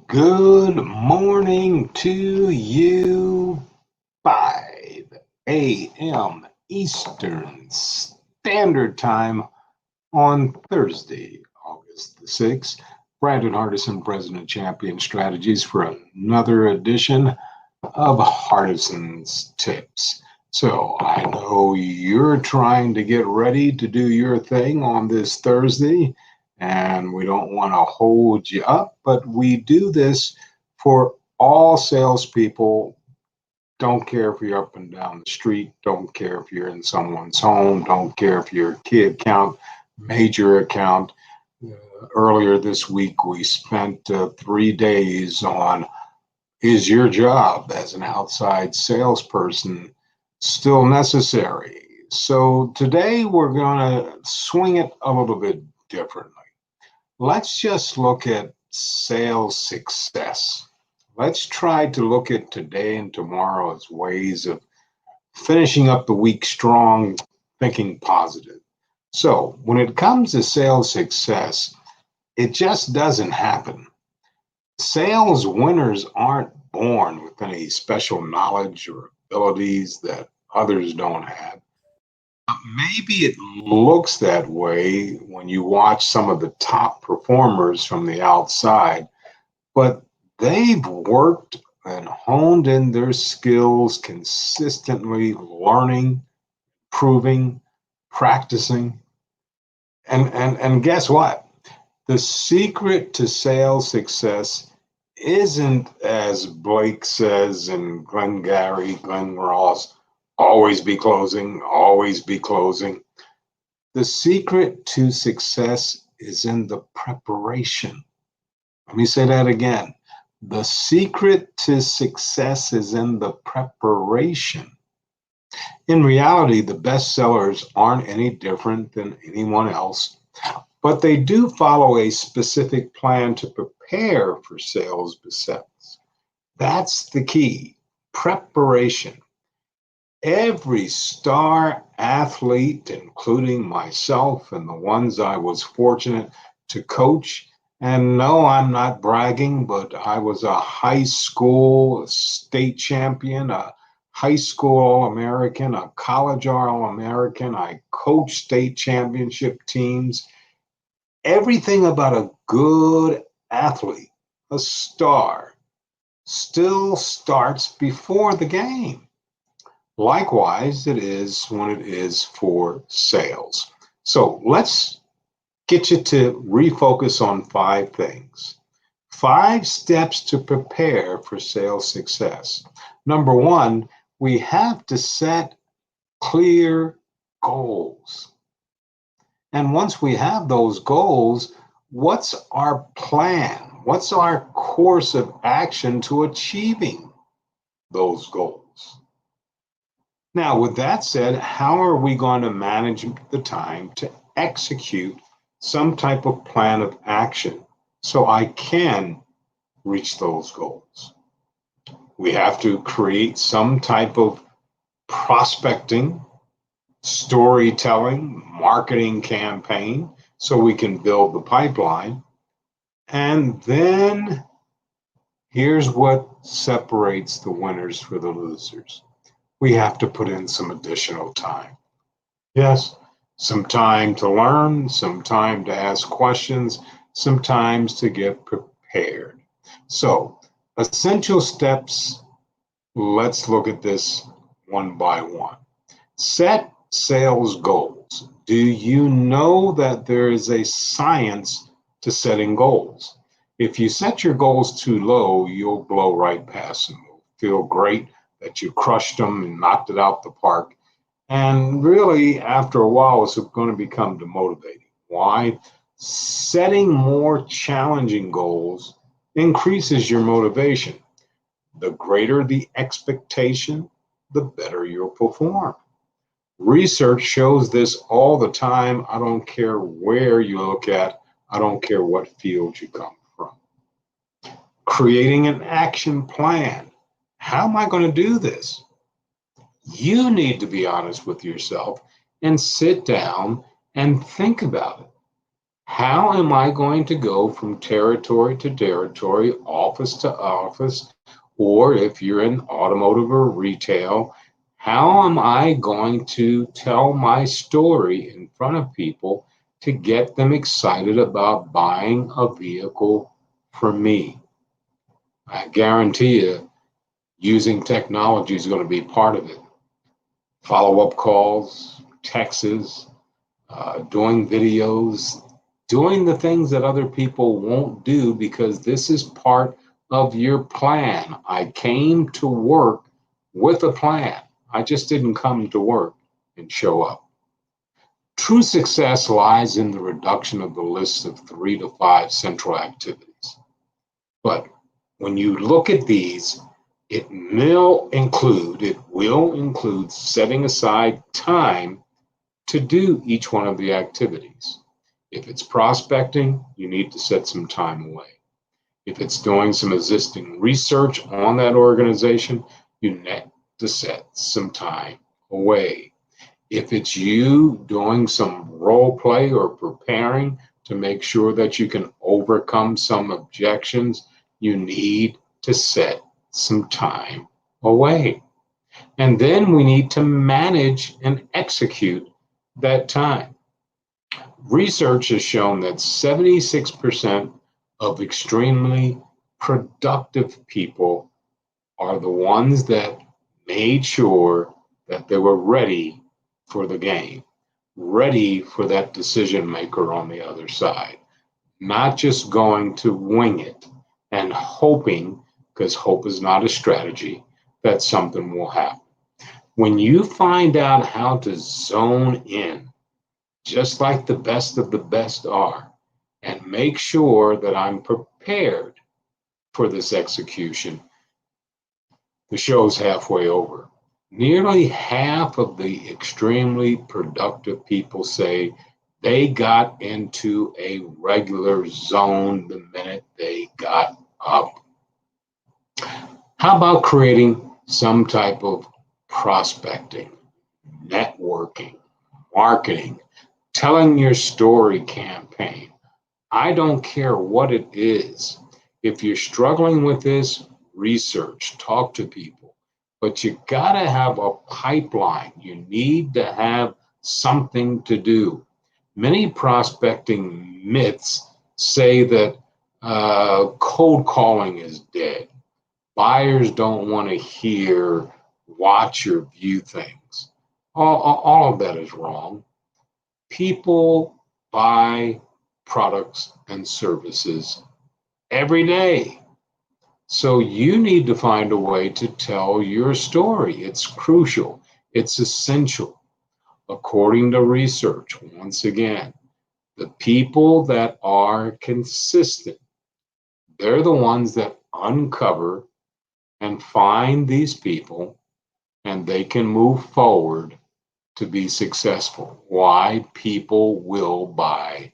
Good morning to you, 5 a.m. Eastern Standard Time on Thursday, August the 6th. Brandon Hardison, President Champion Strategies, for another edition of Hardison'S Tips. So I know you're trying to get ready to do your thing on this Thursday, and we don't want to hold you up, but we do this for all salespeople. Don't care if you're up and down the street, don't care if you're in someone's home, don't care if you're a key account, major account. Earlier this week, we spent 3 days on, is your job as an outside salesperson still necessary? So today we're going to swing it a little bit differently. Let's just look at sales success. Let's try to look at today and tomorrow as ways of finishing up the week strong, thinking positive. So when it comes to sales success, it just doesn't happen. Sales winners aren't born with any special knowledge or abilities that others don't have. Maybe it looks that way when you watch some of the top performers from the outside, but they've worked and honed in their skills consistently, learning, proving, practicing. And guess what? The secret to sales success isn't, as Blake says in Glengarry Glen Ross, always be closing, always be closing. The secret to success is in the preparation. Let me say that again. The secret to success is in the preparation. In reality, the best sellers aren't any different than anyone else, but they do follow a specific plan to prepare for sales success. That's the key, preparation. Every star athlete, including myself and the ones I was fortunate to coach, and no, I'm not bragging, but I was a high school state champion, a high school All-American, a college All-American. I coached state championship teams. Everything about a good athlete, a star, still starts before the game. Likewise, it is when it is for sales. So let's get you to refocus on 5 things. 5 steps to prepare for sales success. Number 1, we have to set clear goals. And once we have those goals, what's our plan? What's our course of action to achieving those goals? Now, with that said, how are we going to manage the time to execute some type of plan of action so I can reach those goals? We have to create some type of prospecting, storytelling, marketing campaign so we can build the pipeline. And then here's what separates the winners from the losers. We have to put in some additional time. Yes, some time to learn, some time to ask questions, some time to get prepared. So, essential steps, let's look at this one by one. Set sales goals. Do you know that there is a science to setting goals? If you set your goals too low, you'll blow right past them. You'll feel great that you crushed them and knocked it out the park. And really, after a while, it's going to become demotivating. Why? Setting more challenging goals increases your motivation. The greater the expectation, the better you'll perform. Research shows this all the time. I don't care where you look at, I don't care what field you come from. Creating an action plan. How am I going to do this? You need to be honest with yourself and sit down and think about it. How am I going to go from territory to territory, office to office, or if you're in automotive or retail, how am I going to tell my story in front of people to get them excited about buying a vehicle from me? I guarantee you, using technology is going to be part of it. Follow-up calls, texts, doing videos, doing the things that other people won't do because this is part of your plan. I came to work with a plan. I just didn't come to work and show up. True success lies in the reduction of the list of 3 to 5 central activities. But when you look at these, it will include setting aside time to do each one of the activities. If it's prospecting, you need to set some time away. If it's doing some existing research on that organization, you need to set some time away. If it's you doing some role play or preparing to make sure that you can overcome some objections, you need to set some time away. And then we need to manage and execute that time. Research has shown that 76% of extremely productive people are the ones that made sure that they were ready for the game, ready for that decision maker on the other side, not just going to wing it and hoping, because hope is not a strategy, that something will happen. When you find out how to zone in, just like the best of the best are, and make sure that I'm prepared for this execution, the show's halfway over. Nearly half of the extremely productive people say they got into a regular zone the minute they got up. How about creating some type of prospecting, networking, marketing, telling your story campaign? I don't care what it is. If you're struggling with this, research, talk to people. But you got to have a pipeline. You need to have something to do. Many prospecting myths say that cold calling is dead. Buyers don't want to hear, watch, or view things. All of that is wrong. People buy products and services every day. So you need to find a way to tell your story. It's crucial, it's essential. According to research, once again, the people that are consistent, they're the ones that uncover and find these people, and they can move forward to be successful. Why? People will buy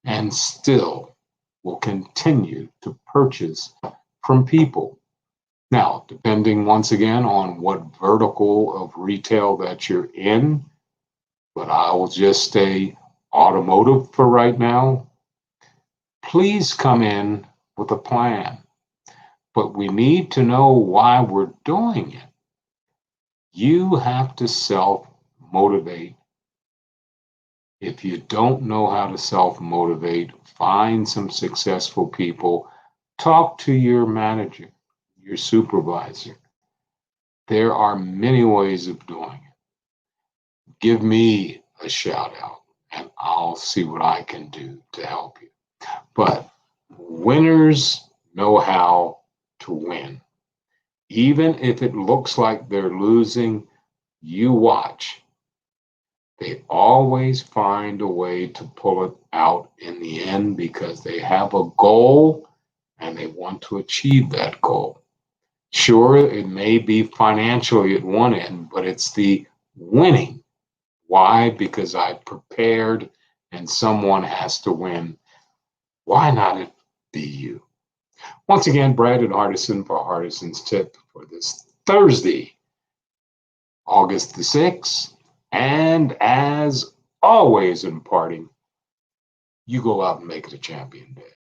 and still will continue to purchase from people. Now, depending once again on what vertical of retail that you're in, but I will just say automotive for right now, please come in with a plan. But we need to know why we're doing it. You have to self motivate. If you don't know how to self motivate, find some successful people, talk to your manager, your supervisor. There are many ways of doing it. Give me a shout out and I'll see what I can do to help you. But winners know how to win. Even if it looks like they're losing, you watch. They always find a way to pull it out in the end because they have a goal and they want to achieve that goal. Sure, it may be financially at one end, but it's the winning. Why? Because I prepared and someone has to win. Why not it be you? Once again, Brad and Hardison for Hardison'S tip for this Thursday, August the 6th. And as always, in parting, You go out and make it a champion day.